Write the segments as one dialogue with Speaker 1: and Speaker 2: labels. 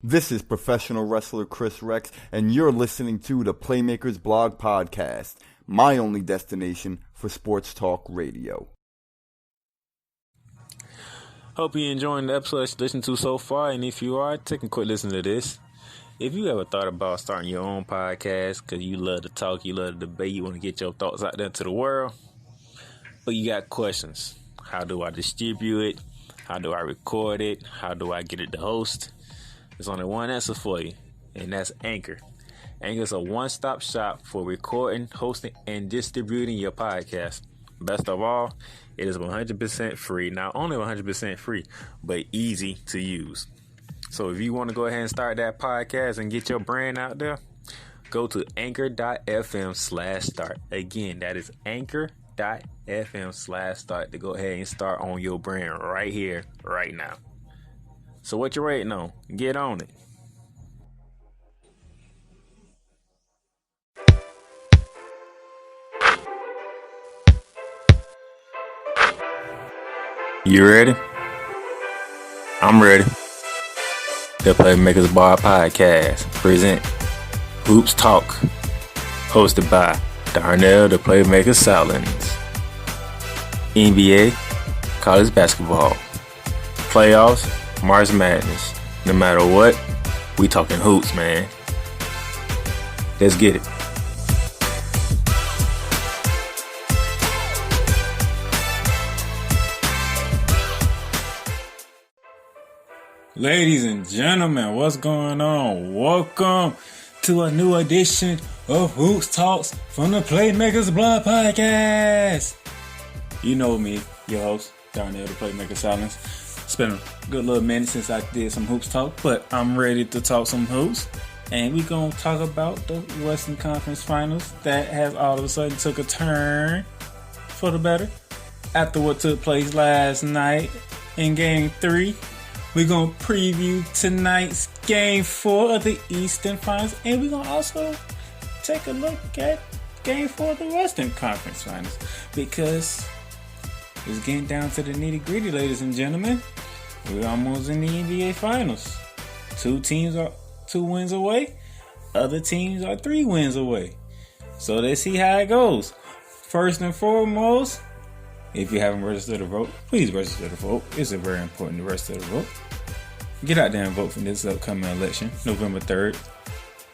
Speaker 1: This is professional wrestler Chris Rex, and you're listening to the Playmaker's Blog Podcast, my only destination for sports talk radio.
Speaker 2: Hope you're enjoying the episode that you listened to so far, and if you are, take a quick listen to this. If you ever thought about starting your own podcast because you love to talk, you love to debate, you want to get your thoughts out there to the world, but you got questions. How do I distribute it? How do I record it? How do I get it to host? There's only one answer for you, and that's Anchor. Anchor is a one-stop shop for recording, hosting, and distributing your podcast. Best of all, it is 100% free. Not only 100% free, but easy to use. So if you want to go ahead and start that podcast and get your brand out there, go to anchor.fm/start. Again, that is anchor.fm/start to go ahead and start on your brand right here, right now. So what you waiting on? Get on it. You ready? I'm ready. The Playmaker's Bar Podcast present Hoops Talk, hosted by Darnell the Playmaker Salins. NBA, college basketball, playoffs, March Madness. No matter what, we talking hoops, man. Let's get it. Ladies and gentlemen, what's going on? Welcome to a new edition of Hoops Talks from the Playmaker's Blog Podcast. You know me, your host, Darnell the Playmaker Silence. It's been a good little minute since I did some Hoops Talk, but I'm ready to talk some hoops. And we're going to talk about the Western Conference Finals that has all of a sudden took a turn for the better after what took place last night in Game 3. We're going to preview tonight's Game 4 of the Eastern Finals. And we're going to also take a look at Game 4 of the Western Conference Finals. Because it's getting down to the nitty-gritty, ladies and gentlemen. We're almost in the NBA Finals. Two teams are 2 wins away. Other teams are 3 wins away. So let's see how it goes. First and foremost, if you haven't registered to vote, please register to vote. It's very important to register to vote. Get out there and vote for this upcoming election, November 3rd.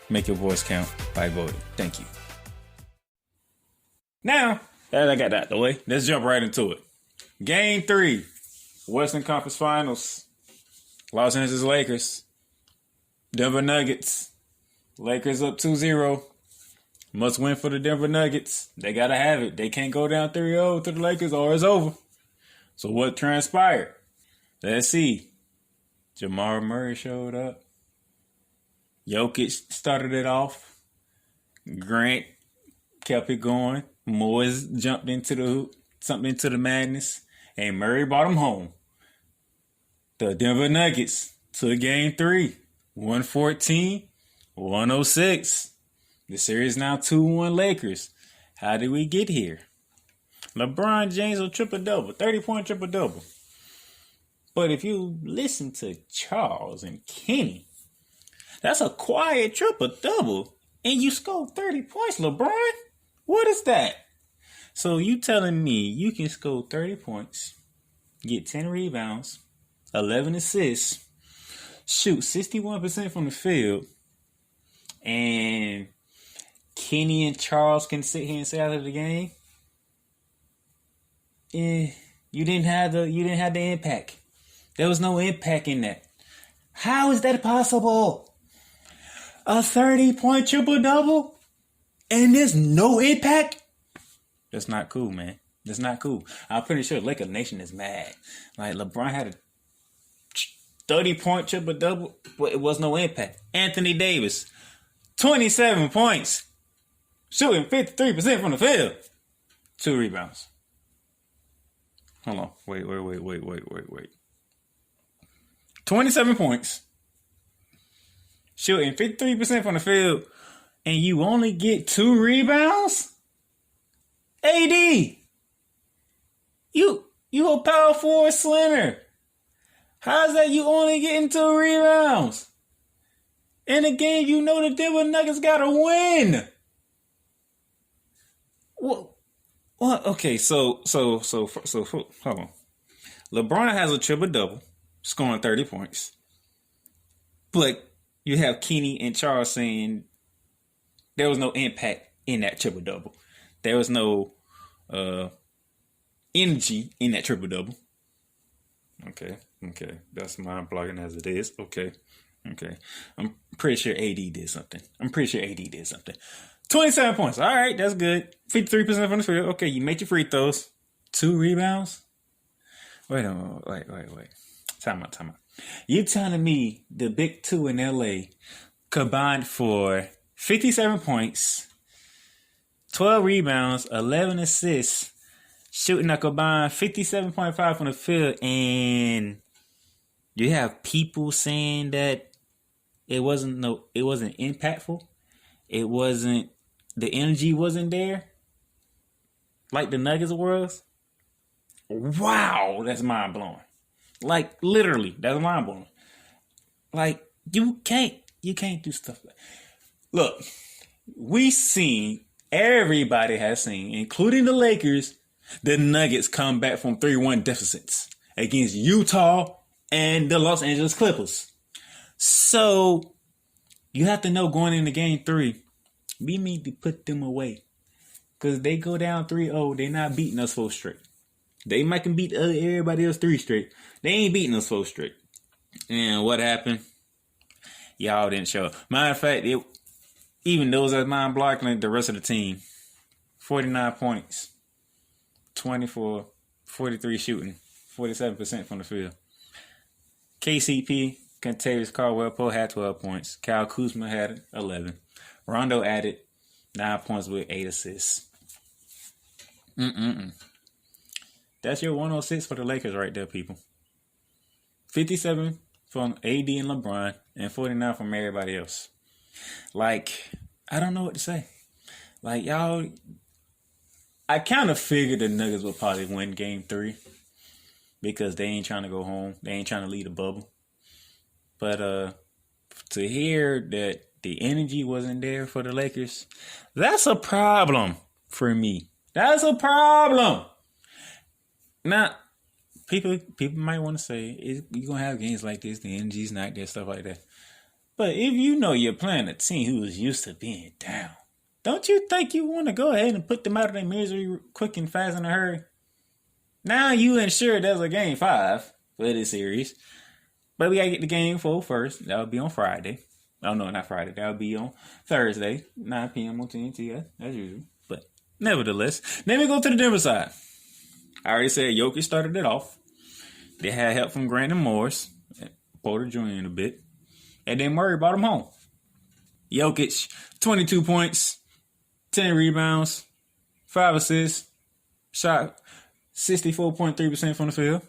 Speaker 2: Make your voice count by voting. Thank you. Now, that I got that out the way, let's jump right into it. Game 3, Western Conference Finals. Los Angeles Lakers, Denver Nuggets. Lakers up 2-0. Must win for the Denver Nuggets. They got to have it. They can't go down 3-0 to the Lakers or it's over. So what transpired? Let's see. Jamal Murray showed up. Jokic started it off. Grant kept it going. Morris jumped into the hoop, something into the madness. And Murray brought him home. The Denver Nuggets took Game 3. 114-106. The series now 2-1 Lakers. How did we get here? LeBron James will triple-double, 30-point triple-double. But if you listen to Charles and Kenny, that's a quiet triple-double. And you scored 30 points, LeBron? What is that? So you telling me you can score 30 points, get 10 rebounds, 11 assists, shoot 61% from the field, and Kenny and Charles can sit here and say after the game, you didn't have the impact. There was no impact in that. How is that possible? A 30-point triple-double and there's no impact? That's not cool, man. That's not cool. I'm pretty sure Laker Nation is mad. Like, LeBron had a 30-point triple-double, but it was no impact. Anthony Davis, 27 points, shooting 53% from the field. 2 rebounds. Hold on. Wait. 27 points, shooting 53% from the field, and you only get 2 rebounds? AD, you a power forward slender. How's that you only getting 2 rebounds? In a game, you know the Denver Nuggets gotta win. Well, okay, so hold on. LeBron has a triple double, scoring 30 points. But you have Kenny and Charles saying there was no impact in that triple double. There was no energy in that triple double. Okay. That's mind blocking as it is. Okay. I'm pretty sure AD did something. 27 points. All right, that's good. 53% from the field. Okay, you made your free throws. 2 rebounds. Wait. Time out. You telling me the big two in LA combined for 57 points, 12 rebounds, 11 assists, shooting a combined 57.5 from the field, and you have people saying that it wasn't impactful. It wasn't, the energy wasn't there like the Nuggets was. Wow, that's mind blowing. Like literally, that's mind blowing. Like you can't do stuff like. Look, everybody has seen, including the Lakers, the Nuggets come back from 3-1 deficits against Utah and the Los Angeles Clippers. So you have to know going into game 3, we need to put them away. Because they go down 3-0, they're not beating us 4 straight. They might can beat everybody else 3 straight. They ain't beating us 4 straight. And what happened? Y'all didn't show up. Matter of fact, even those that mind blocking the rest of the team, 49 points, 24, 43 shooting, 47% from the field. KCP, Kentavious Caldwell-Pope had 12 points. Kyle Kuzma had 11. Rondo added 9 points with 8 assists. That's your 106 for the Lakers right there, people. 57 from AD and LeBron, and 49 from everybody else. Like, I don't know what to say. Like, y'all, I kind of figured the Nuggets would probably win game 3 because they ain't trying to go home. They ain't trying to leave the bubble. But to hear that the energy wasn't there for the Lakers, that's a problem for me. That's a problem. Now, people might want to say, you're going to have games like this, the energy's not there, stuff like that. But if you know you're playing a team who is used to being down, don't you think you want to go ahead and put them out of their misery quick and fast in a hurry? Now you ensure there's a game 5 for this series. But we got to get the game 4 first. That'll be on Friday. Oh, no, not Friday. That'll be on Thursday, 9 p.m. on TNT, as usual. But nevertheless, then we go to the Denver side. I already said Jokic started it off. They had help from Grant and Morris, Porter Jr. in a bit. And then Murray brought him home. Jokic, 22 points, 10 rebounds, 5 assists, shot 64.3% from the field.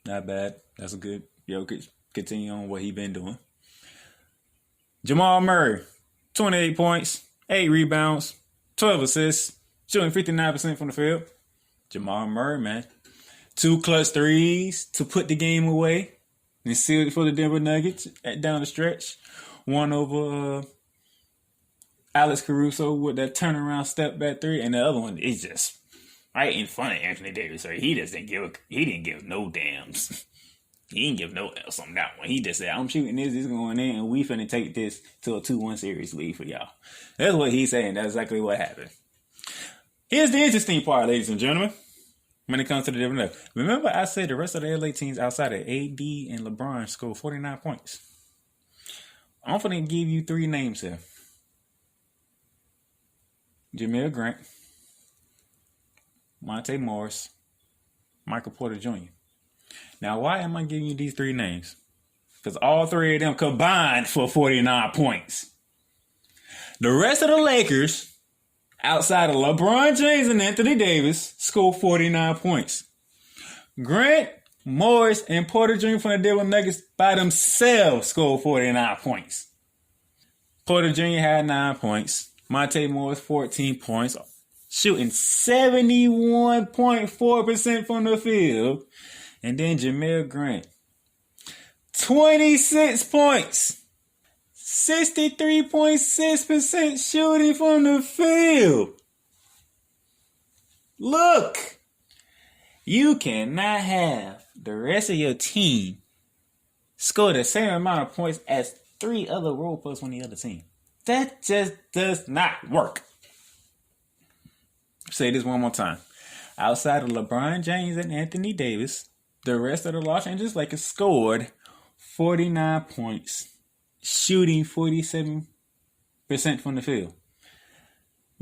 Speaker 2: Not bad. That's a good Jokic. Continue on what he been doing. Jamal Murray, 28 points, 8 rebounds, 12 assists, shooting 59% from the field. Jamal Murray, man. 2 clutch threes to put the game away and seal it for the Denver Nuggets down the stretch. One over Alex Caruso with that turnaround step back 3, and the other one is just right in front of Anthony Davis. So he didn't give no dams. He didn't give no else on that one. He just said, I'm shooting this going in, and we finna take this to a 2-1 series lead for y'all. That's what he's saying. That's exactly what happened. Here's the interesting part, ladies and gentlemen, when it comes to the Denver Nuggets. Remember I said the rest of the LA teams outside of AD and LeBron scored 49 points. I'm going to give you 3 names here. Jameer Grant, Monte Morris, Michael Porter Jr. Now, why am I giving you these 3 names? Because all 3 of them combined for 49 points. The rest of the Lakers, outside of LeBron James and Anthony Davis, scored 49 points. Grant, Morris, and Porter Jr. from the Denver Nuggets by themselves scored 49 points. Porter Jr. had 9 points. Monte Morris, 14 points. Shooting 71.4% from the field. And then Jameer Grant, 26 points. 63.6% shooting from the field. Look, you cannot have the rest of your team score the same amount of points as 3 other role players on the other team. That just does not work. Say this one more time. Outside of LeBron James and Anthony Davis, the rest of the Los Angeles Lakers scored 49 points, shooting 47% from the field.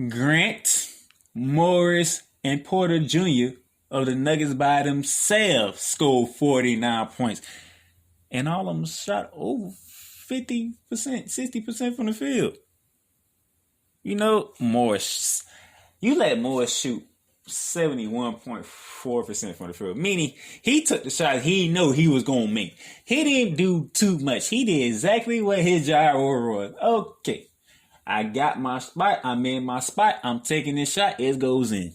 Speaker 2: Grant, Morris, and Porter Jr. of the Nuggets by themselves scored 49 points. And all of them shot over 50%, 60% from the field. You know, Morris, you let Morris shoot 71.4% from the field. Meaning, he took the shots he knew he was going to make. He didn't do too much. He did exactly what his job was. Okay, I got my spot. I'm in my spot. I'm taking this shot. It goes in.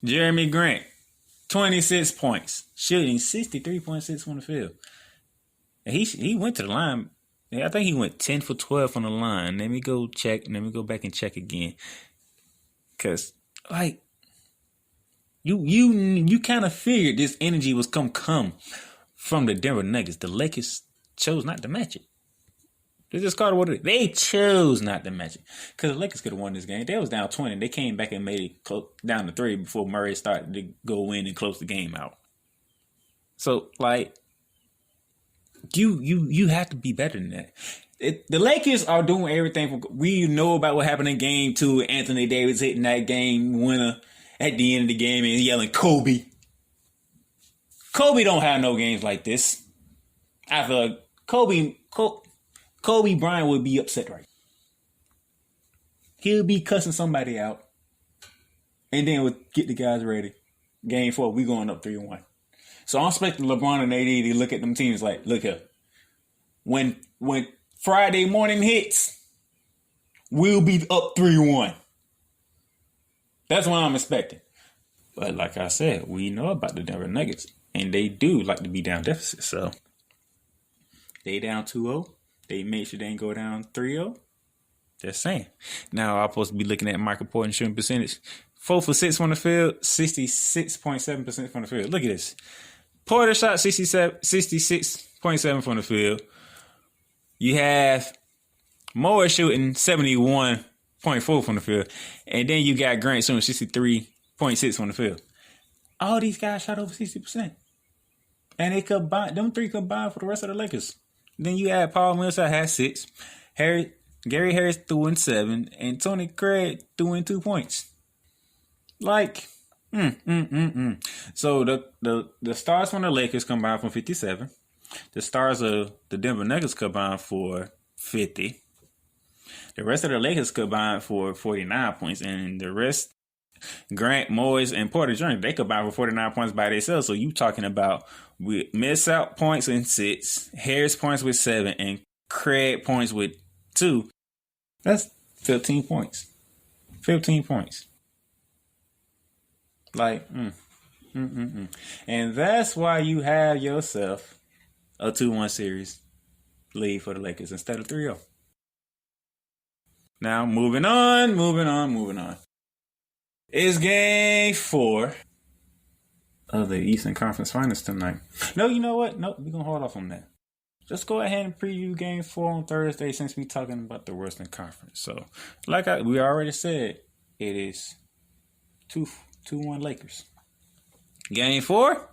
Speaker 2: Jeremy Grant, 26 points, shooting 63.6% from the field. And he went to the line. I think he went 10 for 12 on the line. Let me go check. Let me go back and check again. Because, like, you kind of figured this energy was come from the Denver Nuggets. The Lakers chose not to match it. They just called it what it is. They chose not to match it. Because the Lakers could have won this game. They was down 20. They came back and made it down to 3 before Murray started to go in and close the game out. So, like, you have to be better than that. The Lakers are doing everything. We know about what happened in Game 2. Anthony Davis hitting that game winner at the end of the game and yelling, Kobe. Kobe don't have no games like this. I feel like Kobe Bryant would be upset right now. He'll be cussing somebody out. And then we'll get the guys ready. Game 4, we going up 3-1. So I'm expecting LeBron and AD to look at them teams like, look here. When Friday morning hits, we'll be up 3-1. That's what I'm expecting. But like I said, we know about the Denver Nuggets. And they do like to be down deficit. So they down 2-0. They made sure they didn't go down 3-0. Just saying. Now I'm supposed to be looking at Michael Porter shooting percentage. 4 for 6 from the field, 66.7% from the field. Look at this. Porter shot 66.7 from the field. You have Morris shooting 71.4 from the field. And then you got Grant shooting 63.6 from the field. All these guys shot over 60%. And they combined, them 3 combined for the rest of the Lakers. Then you had Paul Millsap had 6. Gary Harris threw in 7. And Tony Craig threw in 2 points. Like, So the stars from the Lakers combined for 57. The stars of the Denver Nuggets combined for 50. The rest of the Lakers combined for 49 points. And the rest, Grant, Morris, and Porter Jr., they combined for 49 points by themselves. So you talking about with Millsap points in 6, Harris points with 7, and Craig points with 2. That's 15 points. 15 points. Like, And that's why you have yourself a 2-1 series lead for the Lakers instead of 3-0. Now, moving on. It's game 4 of the Eastern Conference Finals tonight. No, you know what? Nope, we're going to hold off on that. Just go ahead and preview game 4 on Thursday since we're talking about the Western Conference. So, like we already said, it is 2-1 Lakers. Game 4,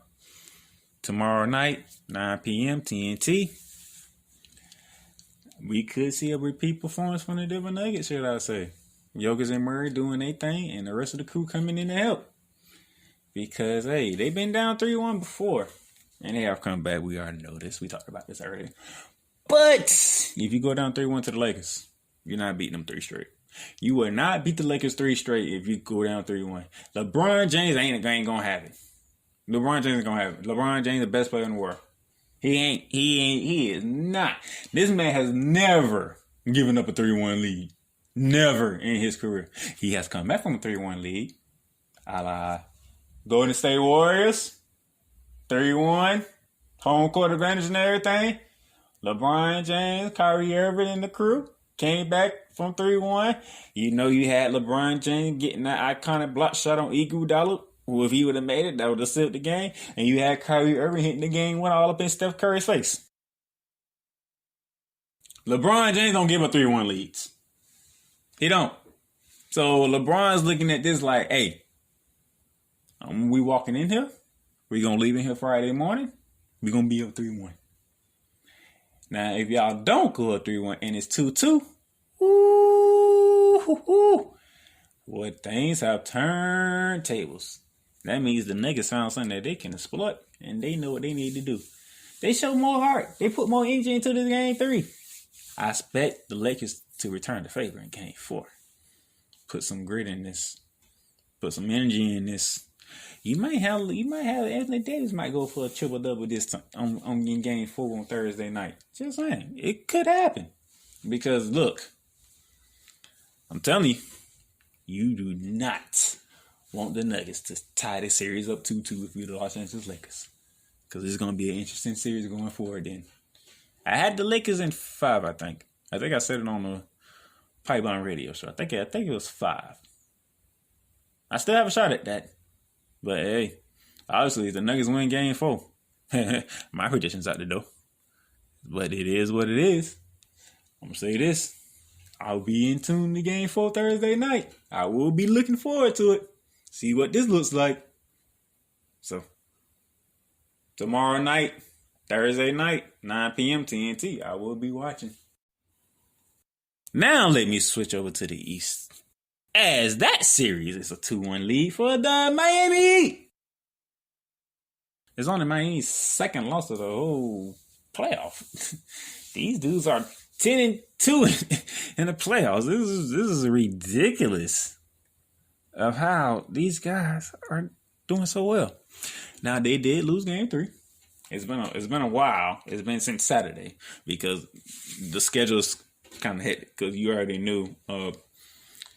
Speaker 2: tomorrow night, 9 p.m. TNT. We could see a repeat performance from the Denver Nuggets, should I say. Jokic and Murray doing their thing, and the rest of the crew coming in to help. Because, hey, they've been down 3-1 before. And they have come back. We already know this. We talked about this already. But if you go down 3-1 to the Lakers, you're not beating them 3 straight. You will not beat the Lakers 3 straight if you go down 3-1. LeBron James ain't going to have it. LeBron James is going to have it. LeBron James the best player in the world. He is not. This man has never given up a 3-1 lead. Never in his career. He has come back from a 3-1 lead. A la Golden State Warriors. 3-1. Home court advantage and everything. LeBron James, Kyrie Irving, and the crew came back from 3-1. You know you had LeBron James getting that iconic block shot on Iguodala. Well, if he would have made it, that would have sealed the game. And you had Kyrie Irving hitting the game winner all up in Steph Curry's face. LeBron James don't give up 3-1 leads. He don't. So LeBron's looking at this like, hey, we walking in here. We going to leave in here Friday morning. We going to be up 3-1. Now, if y'all don't go up 3-1 and it's 2-2, well, things have turned tables. That means the niggas found something that they can exploit, and they know what they need to do. They show more heart. They put more energy into this game 3. I expect the Lakers to return the favor in game 4. Put some grit in this. Put some energy in this. You might have Anthony Davis might go for a triple-double this time in game 4 on Thursday night. Just saying. It could happen. Because, look, I'm telling you, you do not want the Nuggets to tie the series up 2-2 if you're the Los Angeles Lakers. Because it's going to be an interesting series going forward then. I had the Lakers in 5, I think. I think I said it on the Pipeline Radio show. I think it was 5. I still have a shot at that. But hey, obviously, if the Nuggets win game 4, my prediction's out the door. But it is what it is. I'm going to say this. I'll be in tune to game 4 Thursday night. I will be looking forward to it. See what this looks like. So, tomorrow night, Thursday night, 9 p.m. TNT, I will be watching. Now let me switch over to the East. As that series is a 2-1 lead for the Miami Heat. It's only Miami's second loss of the whole playoff. These dudes are 10-2 in the playoffs. This is ridiculous of how these guys are doing so well. Now they did lose game 3. It's been a while. It's been since Saturday because the schedule's kind of hectic because you already knew.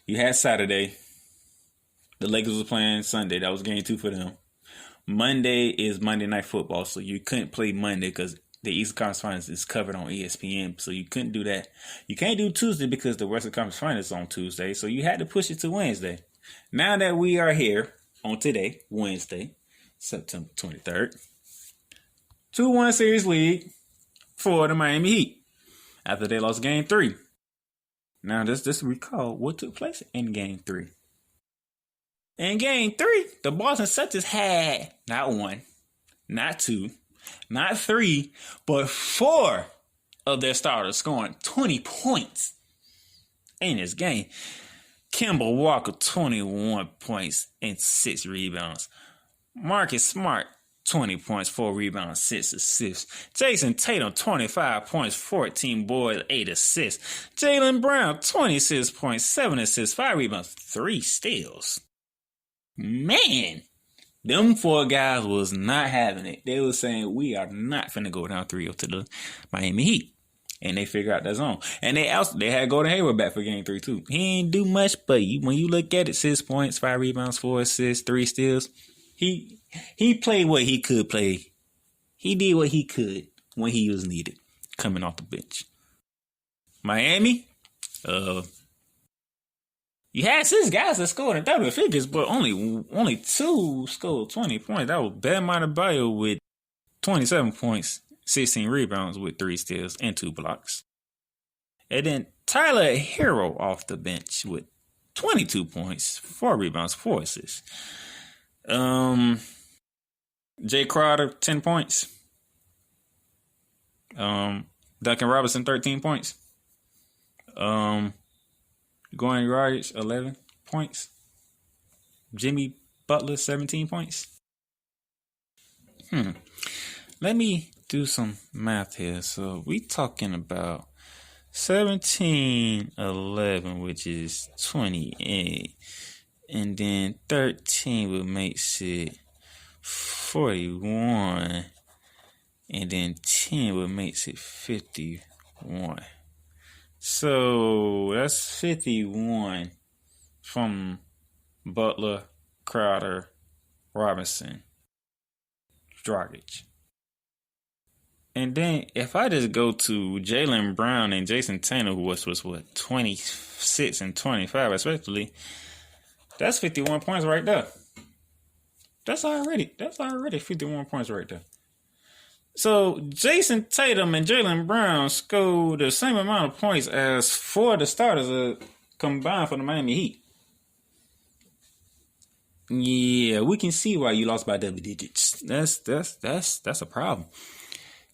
Speaker 2: You had Saturday. The Lakers was playing Sunday. That was game 2 for them. Monday is Monday Night Football, so you couldn't play Monday because the Eastern Conference Finals is covered on ESPN, so you couldn't do that. You can't do Tuesday because the Western Conference Finals is on Tuesday, so you had to push it to Wednesday. Now that we are here on today, Wednesday, September 23rd, 2-1 series lead for the Miami Heat after they lost game 3. Now, just recall what took place in game 3. In game 3, the Boston Celtics had not 1, not 2, not 3, but 4 of their starters scoring 20 points in this game. Kemba Walker, 21 points and 6 rebounds. Marcus Smart, 20 points, 4 rebounds, 6 assists. Jason Tatum, 25 points, 14 boards, 8 assists. Jaylen Brown, 26 points, 7 assists, 5 rebounds, 3 steals. Man, them 4 guys was not having it. They were saying, we are not finna go down 3-0 to the Miami Heat. And they figured out that zone. And they had Gordon Hayward back for game 3 too. He ain't do much, but when you look at it, 6 points, 5 rebounds, 4 assists, 3 steals. He played what he could play. He did what he could when he was needed, coming off the bench. Miami, you had 6 guys that scored in double figures, but only 2 scored 20 points. That was Bam Adebayo with 27 points, 16 rebounds with 3 steals and 2 blocks. And then Tyler Hero off the bench with 22 points, 4 rebounds, 4 assists. Jay Crowder, 10 points. Duncan Robinson, 13 points. Goran Dragic, 11 points. Jimmy Butler, 17 points. Let me do some math here. So we talking about 17, 11, which is 28. And then 13 would make it 41. And then 10 would make it 51. So that's 51 from Butler, Crowder, Robinson, Dragic. And then if I just go to Jaylen Brown and Jason Tatum, who was 26 and 25 respectively, that's 51 points right there. That's already 51 points right there. So Jason Tatum and Jaylen Brown scored the same amount of points as 4 of the starters combined for the Miami Heat. Yeah, we can see why you lost by double digits. That's a problem.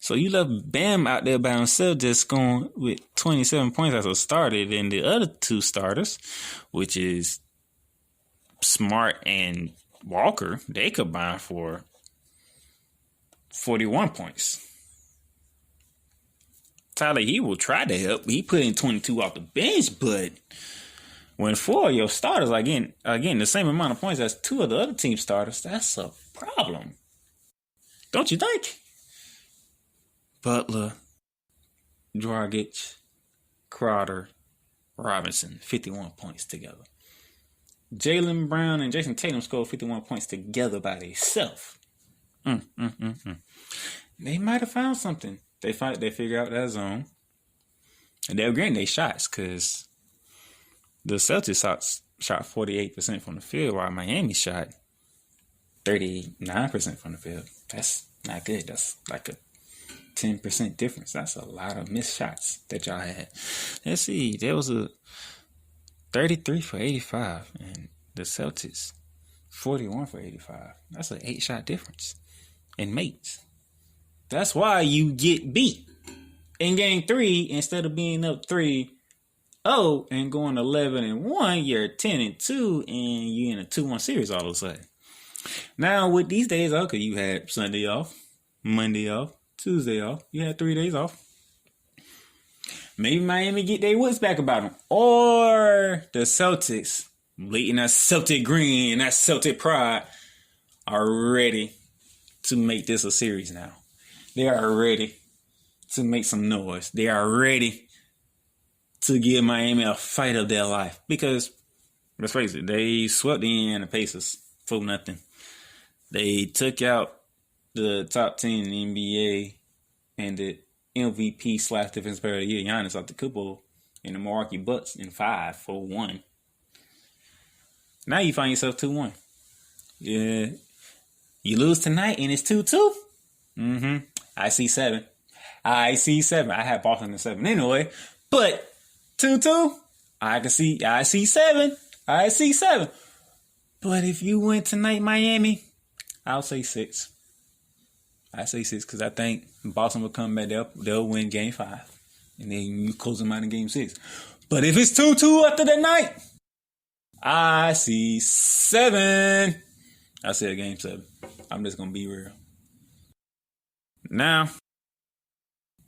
Speaker 2: So you left Bam out there by himself, just going with 27 points as a starter. Then the other 2 starters, which is Smart and Walker, they combined for 41 points. Tyler, he will try to help. He put in 22 off the bench, but when 4 of your starters are getting the same amount of points as 2 of the other team starters, that's a problem. Don't you think? Butler, Dragic, Crowder, Robinson, 51 points together. Jaylen Brown and Jason Tatum scored 51 points together by themselves. They might have found something. They figure out that zone. And they're getting their shots because the Celtics shot 48% from the field while Miami shot 39% from the field. That's not good. That's like a 10% difference. That's a lot of missed shots that y'all had. Let's see. There was a 33 for 85 and the Celtics 41 for 85. That's an 8-shot difference in mates. That's why you get beat in game 3 instead of being up 3-0 and going 11-1. You're 10-2 and you're in a 2-1 series all of a sudden. Now with these days, okay, you had Sunday off, Monday off, Tuesday off. You had 3 days off. Maybe Miami get their wits back about them. Or the Celtics, late in that Celtic green and that Celtic pride, are ready to make this a series now. They are ready to make some noise. They are ready to give Miami a fight of their life. Because, let's face it, they swept the Indiana Pacers for nothing. They took out the top team in the NBA and the MVP/Defensive Player of the Year, Giannis Antetokounmpo, and the Milwaukee Bucks in 5-1. Now you find yourself 2-1. Yeah, you lose tonight and it's 2-2. I see 7. I had Boston in 7 anyway, but 2-2. I see 7. But if you win tonight, Miami, I'll say 6. I say 6 because I think Boston will come back. They'll win game 5. And then you close them out in game 6. But if it's 2-2 after the night, I see 7. I said game 7. I'm just going to be real. Now,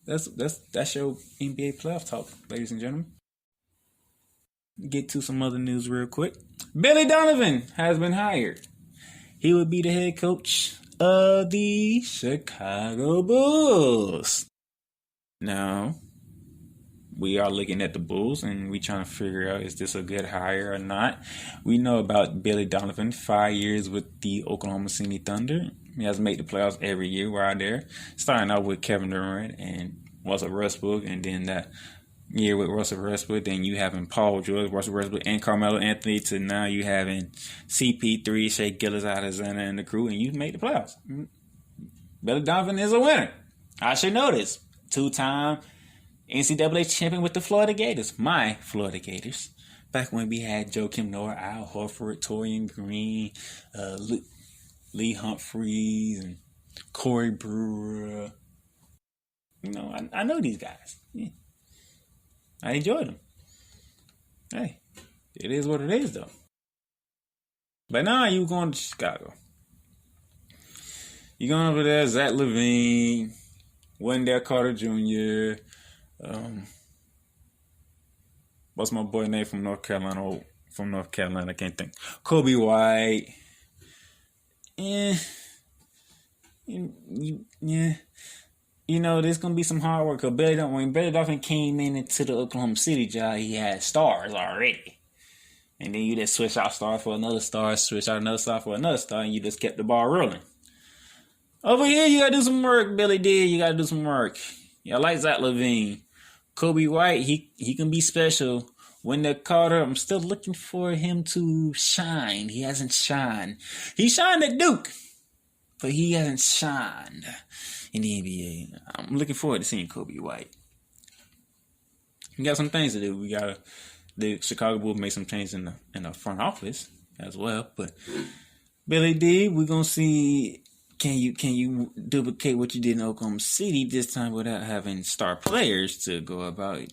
Speaker 2: that's your NBA playoff talk, ladies and gentlemen. Get to some other news real quick. Billy Donovan has been hired. He would be the head coach of the Chicago Bulls. Now, we are looking at the Bulls and we trying to figure out, is this a good hire or not? We know about Billy Donovan, 5 years with the Oklahoma City Thunder. He has made the playoffs every year right there. Starting out with Kevin Durant and Russell Westbrook, and then that year with Russell Westbrook, then you having Paul George, Russell Westbrook, and Carmelo Anthony, to now you having CP3, Shea Gilgeous-Alexander, and the crew, and you made the playoffs. Billy Donovan is a winner. I should know this. 2-time NCAA champion with the Florida Gators. My Florida Gators. Back when we had Joakim Noah, Al Horford, Torian Green, Lee Humphreys, and Corey Brewer. You know, I know these guys. Yeah. I enjoyed them. Hey, it is what it is, though. But now you going to Chicago. You going over there, Zach LaVine, Wendell Carter Jr., what's my boy name from North Carolina? I can't think. Kobe White. Yeah. You know, there's going to be some hard work. When Billy Donovan came into the Oklahoma City job, he had stars already. And then you just switch out star for another star, switch out another star for another star, and you just kept the ball rolling. Over here, you gotta do some work, Billy D. You gotta do some work. Yeah, I like Zach LaVine. Kobe White, he can be special. Wendell Carter, I'm still looking for him to shine. He hasn't shined. He shined at Duke, but he hasn't shined in the NBA. I'm looking forward to seeing Kobe White. We got some things to do. The Chicago Bulls make some changes in the front office as well. But Billy D, we're gonna see. Can you duplicate what you did in Oklahoma City this time without having star players to go about it?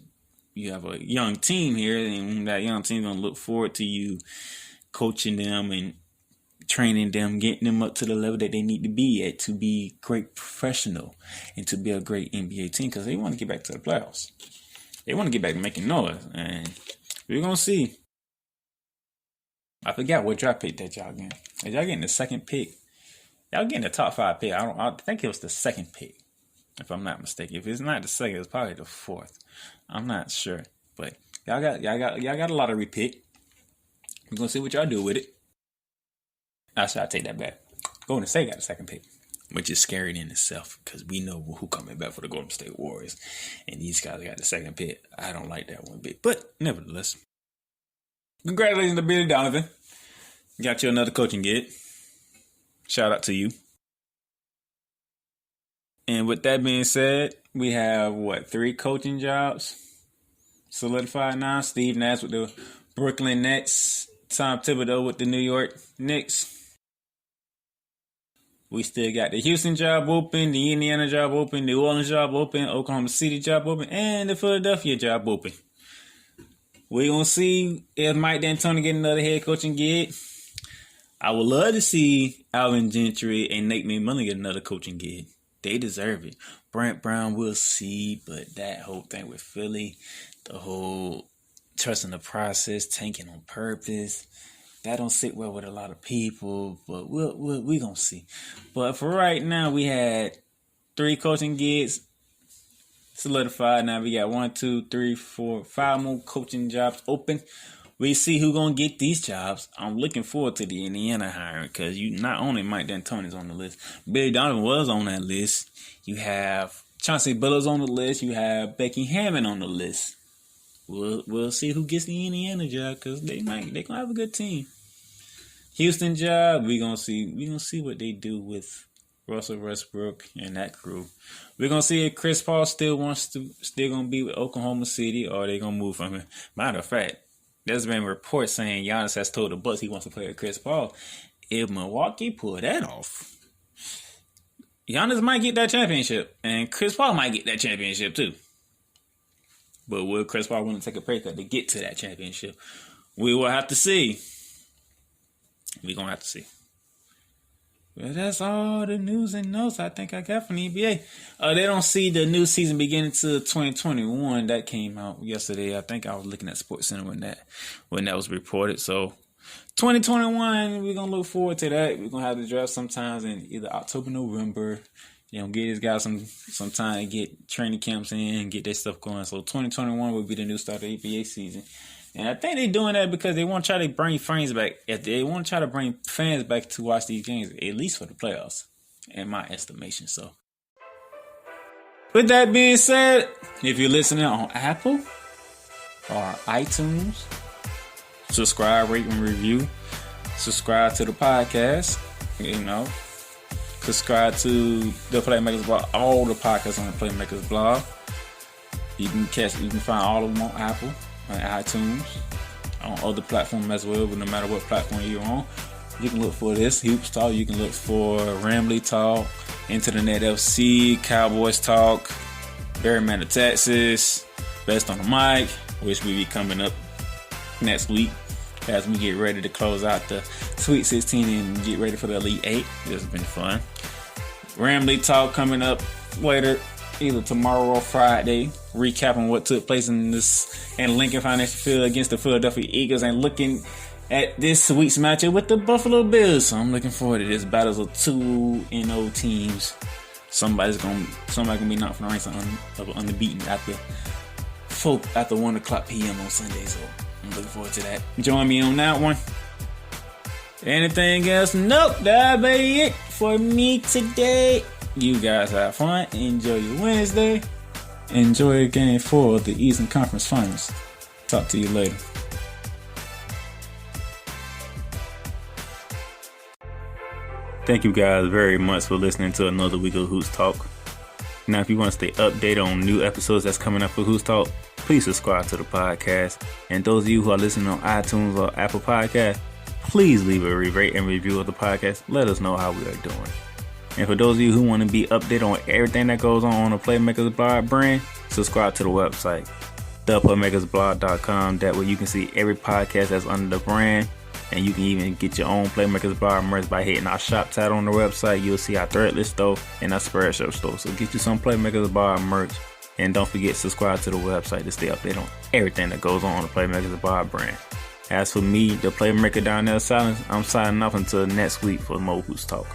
Speaker 2: You have a young team here, and that young team's gonna look forward to you coaching them and training them, getting them up to the level that they need to be at to be great professional and to be a great NBA team, because they want to get back to the playoffs. They want to get back to making noise, and we're gonna see. I forgot what draft pick that y'all getting. Is y'all getting the second pick? Y'all getting the top 5 pick. I think it was the second pick, if I'm not mistaken. If it's not the second, it's probably the 4th. I'm not sure, but y'all got a lottery pick. We're gonna see what y'all do with it. Actually, I take that back. Golden State got the second pick, which is scary in itself because we know who coming back for the Golden State Warriors, and these guys got the second pick. I don't like that one bit, but nevertheless, congratulations to Billy Donovan. Got you another coaching gig. Shout out to you. And with that being said, we have 3 coaching jobs solidified now. Steve Nash with the Brooklyn Nets, Tom Thibodeau with the New York Knicks. We still got the Houston job open, the Indiana job open, the New Orleans job open, Oklahoma City job open, and the Philadelphia job open. We're going to see if Mike D'Antoni get another head coaching gig. I would love to see Alvin Gentry and Nate McMillan get another coaching gig. They deserve it. Brent Brown, we'll see, but that whole thing with Philly, the whole trusting the process, tanking on purpose, that don't sit well with a lot of people, but we're going to see. But for right now, we had 3 coaching gigs solidified. Now we got 1, 2, 3, 4, 5 more coaching jobs open. We see who's going to get these jobs. I'm looking forward to the Indiana hiring because you not only Mike D'Antoni's on the list, Billy Donovan was on that list. You have Chauncey Billups on the list. You have Becky Hammond on the list. We'll see who gets the Indiana job because they gonna have a good team. Houston job, we gonna see what they do with Russell Westbrook and that crew. We're gonna see if Chris Paul still gonna be with Oklahoma City or they gonna move from him. Matter of fact, there's been reports saying Giannis has told the Bucks he wants to play with Chris Paul. If Milwaukee pull that off, Giannis might get that championship, and Chris Paul might get that championship too. But will Chris Paul want to take a pay cut to get to that championship? We will have to see. We're going to have to see. Well, that's all the news and notes I think I got from the NBA. They don't see the new season beginning to 2021. That came out yesterday. I think I was looking at SportsCenter when that was reported. So 2021, we're going to look forward to that. We're going to have the draft sometimes in either October, November. Get these guys some time to get training camps in and get their stuff going. So 2021 will be the new start of the NBA season. And I think they're doing that because they want to try to bring fans back. If they want to try to bring fans back to watch these games, at least for the playoffs, in my estimation. So, with that being said, if you're listening on Apple or iTunes, subscribe, rate, and review. Subscribe to the podcast. Subscribe to the Playmakers blog. All the podcasts on the Playmakers blog. You can find all of them on Apple, on iTunes, on other platforms as well. But no matter what platform you're on, you can look for this Hoops Talk. You can look for Ramley Talk, Into the Net FC, Cowboys Talk, Berryman of Texas, Best on the Mic, which will be coming up next week as we get ready to close out the Sweet 16 and get ready for the Elite 8. This has been fun. Ramley Talk coming up later, either tomorrow or Friday, recapping what took place in Lincoln Financial Field against the Philadelphia Eagles and looking at this week's matchup with the Buffalo Bills. So I'm looking forward to this. Battles of 2-0 teams. Somebody gonna be knocked from the ranks of unbeaten after 1 o'clock p.m. on Sunday. So I'm looking forward to that. Join me on that one. Anything else? Nope. That'll be it for me today. You guys have fun. Enjoy your Wednesday. Enjoy Game 4 of the Eastern Conference Finals. Talk to you later. Thank you guys very much for listening to another week of Hoops Talk. Now, if you want to stay updated on new episodes that's coming up for Hoops Talk, please subscribe to the podcast. And those of you who are listening on iTunes or Apple Podcasts, please leave a rate and review of the podcast. Let us know how we are doing. And for those of you who want to be updated on everything that goes on the Playmakers Blog brand, subscribe to the website, theplaymakersblog.com. That way you can see every podcast that's under the brand. And you can even get your own Playmakers Blog merch by hitting our shop tab on the website. You'll see our Threadless store and our Spreadshirt store. So get you some Playmakers Blog merch. And don't forget to subscribe to the website to stay updated on everything that goes on the Playmakers Blog brand. As for me, the Playmaker down there, Silence, I'm signing off until next week for more Hoops Talk.